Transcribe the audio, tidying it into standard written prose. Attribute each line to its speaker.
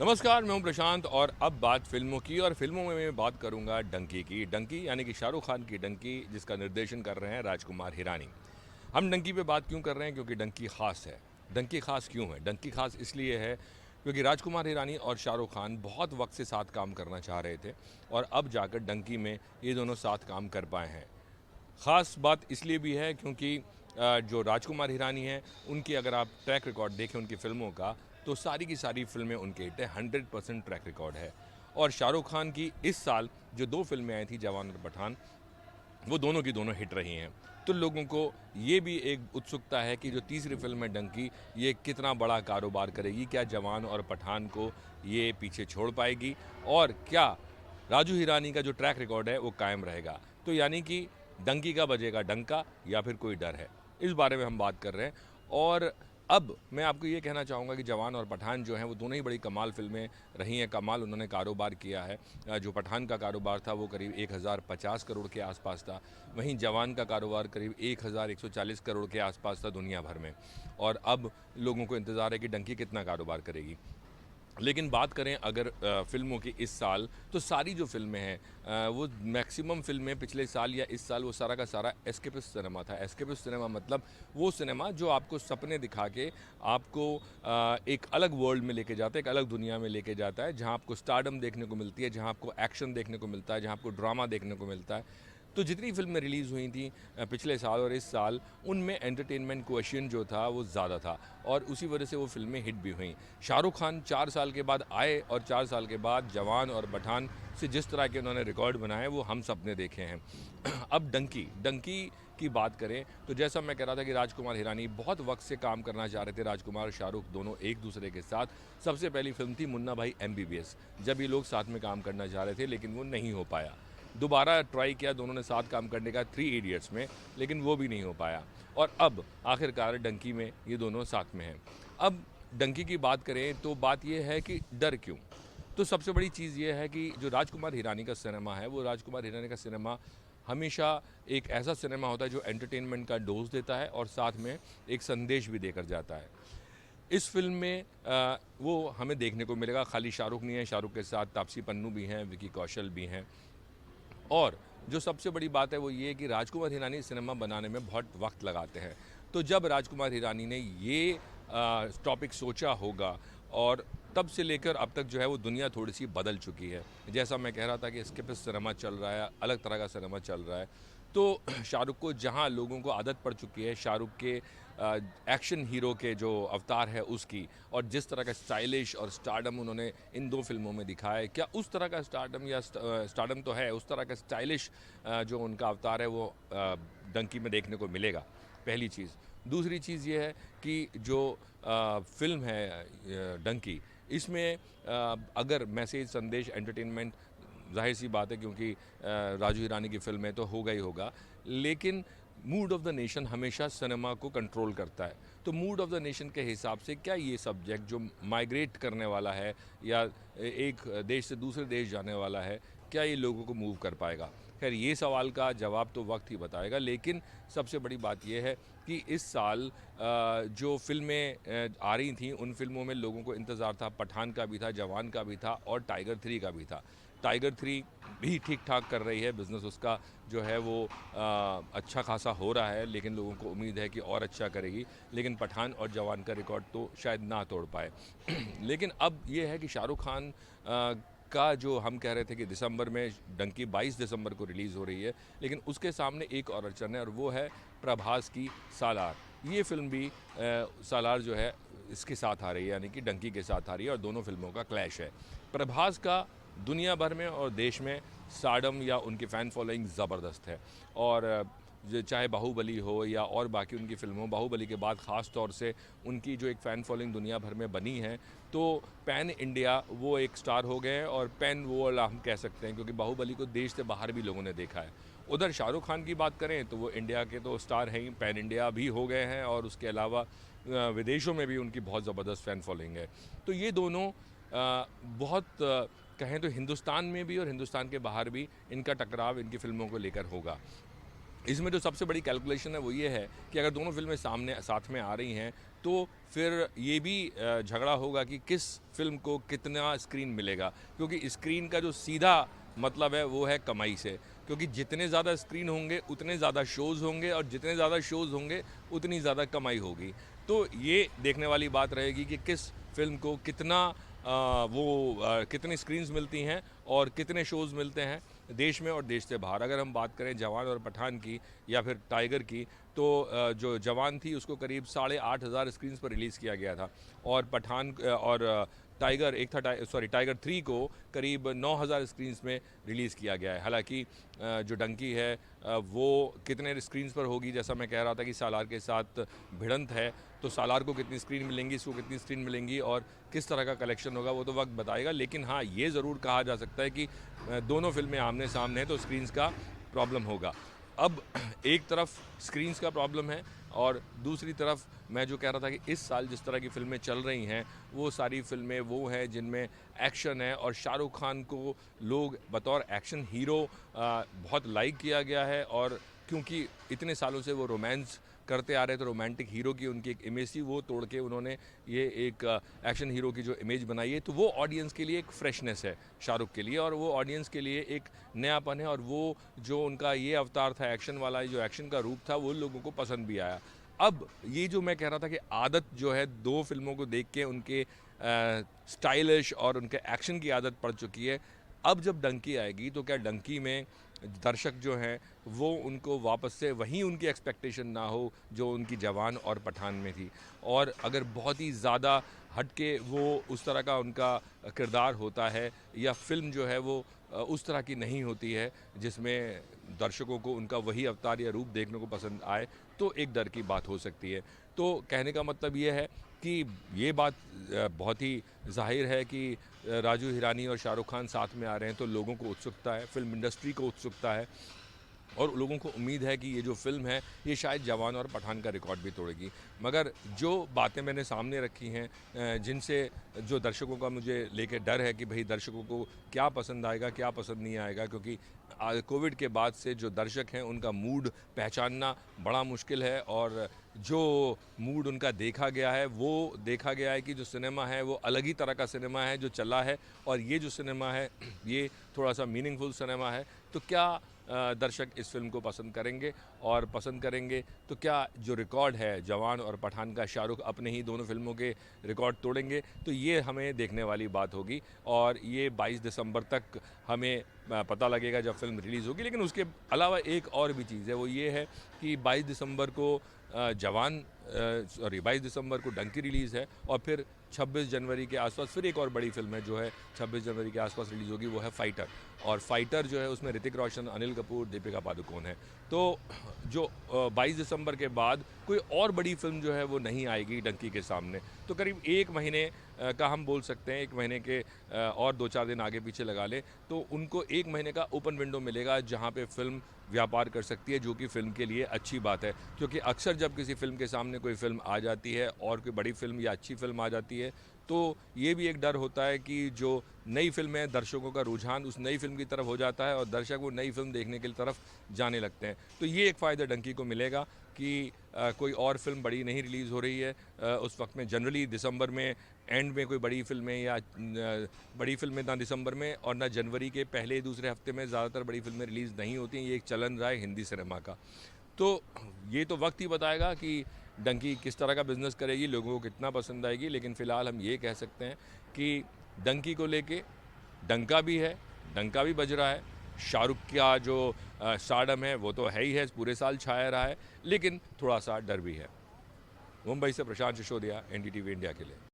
Speaker 1: नमस्कार, मैं हूं प्रशांत और अब बात फ़िल्मों की और फ़िल्मों में मैं बात करूंगा डंकी की। डंकी यानी कि शाहरुख खान की डंकी जिसका निर्देशन कर रहे हैं राजकुमार हिरानी। हम डंकी पे बात क्यों कर रहे हैं? क्योंकि डंकी ख़ास है। डंकी ख़ास क्यों है? डंकी ख़ास इसलिए है क्योंकि राजकुमार हिरानी और शाहरुख खान बहुत वक्त से साथ काम करना चाह रहे थे और अब जाकर डंकी में ये दोनों साथ काम कर पाए हैं। ख़ास बात इसलिए भी है क्योंकि जो राजकुमार हिरानी हैं उनकी अगर आप ट्रैक रिकॉर्ड देखें उनकी फ़िल्मों का तो सारी की सारी फ़िल्में उनके हिट है, 100% ट्रैक रिकॉर्ड है। और शाहरुख खान की इस साल जो 2 फ़िल्में आई थी जवान और पठान, वो दोनों की दोनों हिट रही हैं। तो लोगों को ये भी एक उत्सुकता है कि जो तीसरी फ़िल्म है डंकी, ये कितना बड़ा कारोबार करेगी? क्या जवान और पठान को ये पीछे छोड़ पाएगी? और क्या राजू हिरानी का जो ट्रैक रिकॉर्ड है वो कायम रहेगा? तो यानी कि डंकी का बजेगा डंका या फिर कोई डर है? इस बारे में हम बात कर रहे हैं। और अब मैं आपको ये कहना चाहूँगा कि जवान और पठान जो हैं वो दोनों ही बड़ी कमाल फ़िल्में रही हैं, कमाल उन्होंने कारोबार किया है। जो पठान का कारोबार था वो करीब 1050 करोड़ के आसपास था, वहीं जवान का कारोबार करीब 1140 करोड़ के आसपास था दुनिया भर में। और अब लोगों को इंतज़ार है कि डंकी कितना कारोबार करेगी। लेकिन बात करें अगर फ़िल्मों की इस साल, तो सारी जो फ़िल्में हैं वो मैक्सिमम फ़िल्में पिछले साल या इस साल वो सारा का सारा एस्केपिस्ट सिनेमा था। एस्केपिस्ट सिनेमा मतलब वो सिनेमा जो आपको सपने दिखा के आपको एक अलग वर्ल्ड में लेके जाता है, एक अलग दुनिया में लेके जाता है, जहाँ आपको स्टारडम देखने को मिलती है, जहाँ आपको एक्शन देखने को मिलता है, जहाँ आपको ड्रामा देखने को मिलता है। तो जितनी फ़िल्में रिलीज़ हुई थी पिछले साल और इस साल, उनमें एंटरटेनमेंट क्वोशिएंट जो था वो ज़्यादा था और उसी वजह से वो फ़िल्में हिट भी हुईं। शाहरुख खान 4 साल के बाद आए और 4 साल के बाद जवान और पठान से जिस तरह के उन्होंने रिकॉर्ड बनाए वो हम सब ने देखे हैं। अब डंकी, डंकी की बात करें तो जैसा मैं कह रहा था कि राजकुमार हिरानी बहुत वक्त से काम करना चाह रहे थे, राजकुमार और शाहरुख दोनों एक दूसरे के साथ। सबसे पहली फ़िल्म थी मुन्ना भाई एमबीबीएस, जब ये लोग साथ में काम करना चाह रहे थे लेकिन वो नहीं हो पाया। दोबारा ट्राई किया दोनों ने साथ काम करने का थ्री इडियट्स में, लेकिन वो भी नहीं हो पाया। और अब आखिरकार डंकी में ये दोनों साथ में हैं। अब डंकी की बात करें तो बात ये है कि डर क्यों? तो सबसे बड़ी चीज़ ये है कि जो राजकुमार हिरानी का सिनेमा है, वो राजकुमार हिरानी का सिनेमा हमेशा एक ऐसा सिनेमा होता है जो एंटरटेनमेंट का डोज देता है और साथ में एक संदेश भी देकर जाता है। इस फ़िल्म में वो हमें देखने को मिलेगा, खाली शाहरुख नहीं है, शाहरुख के साथ तापसी पन्नू भी हैं, विकी कौशल भी हैं। और जो सबसे बड़ी बात है वो ये कि राजकुमार हिरानी सिनेमा बनाने में बहुत वक्त लगाते हैं। तो जब राजकुमार हिरानी ने ये टॉपिक सोचा होगा और तब से लेकर अब तक जो है वो दुनिया थोड़ी-सी बदल चुकी है। जैसा मैं कह रहा था कि एस्केपिस्ट सिनेमा चल रहा है, अलग तरह का सिनेमा चल रहा है। तो शाहरुख को जहाँ लोगों को आदत पड़ चुकी है शाहरुख के एक्शन हीरो के जो अवतार है उसकी और जिस तरह का स्टाइलिश और स्टारडम उन्होंने इन 2 फ़िल्मों में दिखाया है, क्या उस तरह का स्टारडम या स्टारडम तो है, उस तरह का स्टाइलिश जो उनका अवतार है वो डंकी में देखने को मिलेगा, पहली चीज़। दूसरी चीज़ ये है कि जो फ़िल्म है डंकी, इसमें अगर मैसेज, संदेश, एंटरटेनमेंट ज़ाहिर सी बात है क्योंकि राजू हिरानी की फ़िल्म है तो होगा ही होगा। लेकिन मूड ऑफ़ द नेशन हमेशा सिनेमा को कंट्रोल करता है। तो मूड ऑफ़ द नेशन के हिसाब से क्या ये सब्जेक्ट जो माइग्रेट करने वाला है या एक देश से दूसरे देश जाने वाला है, क्या ये लोगों को मूव कर पाएगा? ख़ैर ये सवाल का जवाब तो वक्त ही बताएगा, लेकिन सबसे बड़ी बात ये है कि इस साल जो फ़िल्में आ रही थीं उन फ़िल्मों में लोगों को इंतज़ार था, पठान का भी था, जवान का भी था और टाइगर 3 का भी था। टाइगर 3 भी ठीक-ठाक कर रही है, बिज़नेस उसका जो है वो अच्छा खासा हो रहा है, लेकिन लोगों को उम्मीद है कि और अच्छा करेगी। लेकिन पठान और जवान का रिकॉर्ड तो शायद ना तोड़ पाए। लेकिन अब ये है कि शाहरुख खान का जो हम कह रहे थे कि दिसंबर में डंकी 22 दिसंबर को रिलीज़ हो रही है, लेकिन उसके सामने एक और अड़चन है और वो है प्रभास की सालार। ये फ़िल्म भी सालार जो है इसके साथ आ रही है, यानी कि डंकी के साथ आ रही है और दोनों फ़िल्मों का क्लैश है। प्रभास का दुनिया भर में और देश में स्टारडम या उनकी फ़ैन फॉलोइंग ज़बरदस्त है और चाहे बाहुबली हो या और बाकी उनकी फ़िल्मों, बाहुबली के बाद ख़ास तौर से उनकी जो एक फ़ैन फॉलोइंग दुनिया भर में बनी है, तो पैन इंडिया वो एक स्टार हो गए हैं और पैन वर्ल्ड हम कह सकते हैं क्योंकि बाहुबली को देश से बाहर भी लोगों ने देखा है। उधर शाहरुख खान की बात करें तो वो इंडिया के तो स्टार हैं ही, पैन इंडिया भी हो गए हैं और उसके अलावा विदेशों में भी उनकी बहुत ज़बरदस्त फ़ैन फॉलोइंग है। तो ये दोनों बहुत कहें तो हिंदुस्तान में भी और हिंदुस्तान के बाहर भी इनका टकराव इनकी फ़िल्मों को लेकर होगा। इसमें जो सबसे बड़ी कैलकुलेशन है वो ये है कि अगर दोनों फ़िल्में सामने साथ में आ रही हैं तो फिर ये भी झगड़ा होगा कि किस फिल्म को कितना स्क्रीन मिलेगा, क्योंकि स्क्रीन का जो सीधा मतलब है वो है कमाई से, क्योंकि जितने ज़्यादा स्क्रीन होंगे उतने ज़्यादा शोज़ होंगे और जितने ज़्यादा शोज़ होंगे उतनी ज़्यादा कमाई होगी। तो ये देखने वाली बात रहेगी कि किस फिल्म को कितना कितनी स्क्रीन्स मिलती हैं और कितने शोज़ मिलते हैं देश में और देश से बाहर। अगर हम बात करें जवान और पठान की या फिर टाइगर की, तो जो जवान थी उसको करीब 8,500 स्क्रीन्स पर रिलीज़ किया गया था और पठान और टाइगर एक था टाइगर 3 को करीब 9,000 स्क्रीन्स में रिलीज़ किया गया है। हालांकि जो डंकी है वो कितने स्क्रीन्स पर होगी, जैसा मैं कह रहा था कि सालार के साथ भिड़ंत है, तो सालार को कितनी स्क्रीन मिलेंगी, इसको कितनी स्क्रीन मिलेंगी और किस तरह का कलेक्शन होगा वो तो वक्त बताएगा। लेकिन हाँ, ये ज़रूर कहा जा सकता है कि दोनों फिल्में आमने सामने हैं तो स्क्रीन्स का प्रॉब्लम होगा। अब एक तरफ स्क्रीन्स का प्रॉब्लम है और दूसरी तरफ मैं जो कह रहा था कि इस साल जिस तरह की फ़िल्में चल रही हैं वो सारी फ़िल्में वो हैं जिनमें एक्शन है और शाहरुख खान को लोग बतौर एक्शन हीरो बहुत लाइक किया गया है। और क्योंकि इतने सालों से वो रोमांस करते आ रहे थे, रोमांटिक हीरो की उनकी एक इमेज थी, वो तोड़ के उन्होंने ये एक एक्शन हीरो की जो इमेज बनाई है, तो वो ऑडियंस के लिए एक फ्रेशनेस है शाहरुख के लिए और वो ऑडियंस के लिए एक नयापन है। और वो जो उनका ये अवतार था एक्शन वाला, जो एक्शन का रूप था, वो लोगों को पसंद भी आया। अब ये जो मैं कह रहा था कि आदत जो है दो फिल्मों को देख के उनके स्टाइलिश और उनके एक्शन की आदत पड़ चुकी है। अब जब डंकी आएगी तो क्या डंकी में दर्शक जो हैं वो उनको वापस से वहीं उनकी एक्सपेक्टेशन ना हो जो उनकी जवान और पठान में थी, और अगर बहुत ही ज़्यादा हट के वो उस तरह का उनका किरदार होता है या फिल्म जो है वो उस तरह की नहीं होती है जिसमें दर्शकों को उनका वही अवतार या रूप देखने को पसंद आए, तो एक डर की बात हो सकती है। तो कहने का मतलब ये है कि ये बात बहुत ही जाहिर है कि राजू हिरानी और शाहरुख खान साथ में आ रहे हैं तो लोगों को उत्सुकता है, फिल्म इंडस्ट्री को उत्सुकता है और लोगों को उम्मीद है कि ये जो फ़िल्म है ये शायद जवान और पठान का रिकॉर्ड भी तोड़ेगी। मगर जो बातें मैंने सामने रखी हैं जिनसे जो दर्शकों का मुझे लेके डर है कि भाई दर्शकों को क्या पसंद आएगा क्या पसंद नहीं आएगा, क्योंकि कोविड के बाद से जो दर्शक हैं उनका मूड पहचानना बड़ा मुश्किल है और जो मूड उनका देखा गया है वो देखा गया है कि जो सिनेमा है वो अलग ही तरह का सिनेमा है जो चला है और ये जो सिनेमा है ये थोड़ा सा मीनिंगफुल सिनेमा है। तो क्या दर्शक इस फिल्म को पसंद करेंगे, और पसंद करेंगे तो क्या जो रिकॉर्ड है जवान और पठान का, शाहरुख अपने ही दोनों फिल्मों के रिकॉर्ड तोड़ेंगे, तो ये हमें देखने वाली बात होगी और ये 22 दिसंबर तक हमें पता लगेगा जब फिल्म रिलीज़ होगी। लेकिन उसके अलावा एक और भी चीज़ है, वो ये है कि 22 दिसंबर को 22 दिसंबर को डंकी रिलीज़ है और फिर 26 जनवरी के आसपास फिर एक और बड़ी फिल्म है जो है 26 जनवरी के आसपास रिलीज़ होगी, वो है फाइटर। और फाइटर जो है उसमें ऋतिक रोशन, अनिल कपूर, दीपिका पादुकोण है। तो जो 22 दिसंबर के बाद कोई और बड़ी फिल्म जो है वो नहीं आएगी डंकी के सामने। तो करीब एक महीने का हम बोल सकते हैं, एक महीने के और 2-4 दिन आगे पीछे लगा लें तो उनको एक महीने का ओपन विंडो मिलेगा जहाँ पे फिल्म व्यापार कर सकती है, जो कि फ़िल्म के लिए अच्छी बात है। क्योंकि अक्सर जब किसी फ़िल्म के सामने कोई फ़िल्म आ जाती है और कोई बड़ी फ़िल्म या अच्छी फ़िल्म आ जाती है तो ये भी एक डर होता है कि जो नई फ़िल्म है दर्शकों का रुझान उस नई फ़िल्म की तरफ हो जाता है और दर्शक वो नई फ़िल्म देखने की तरफ जाने लगते हैं। तो ये एक फ़ायदा डंकी को मिलेगा कि कोई और फ़िल्म बड़ी नहीं रिलीज़ हो रही है उस वक्त में। जनरली दिसंबर में एंड में कोई बड़ी फ़िल्में या बड़ी फ़िल्में ना दिसंबर में और ना जनवरी के पहले दूसरे हफ्ते में ज़्यादातर बड़ी फ़िल्में रिलीज़ नहीं होती हैं। ये एक चलन रहा है हिंदी सिनेमा का। तो ये तो वक्त ही बताएगा कि डंकी किस तरह का बिज़नेस करेगी, लोगों को कितना पसंद आएगी। लेकिन फ़िलहाल हम ये कह सकते हैं कि डंकी को लेके डंका भी है, डंका भी बज रहा है। शाहरुख का जो स्टारडम है वो तो है ही है, पूरे साल छाया रहा है, लेकिन थोड़ा सा डर भी है। मुंबई से प्रशांत सिसोदिया, एनडीटीवी इंडिया के लिए।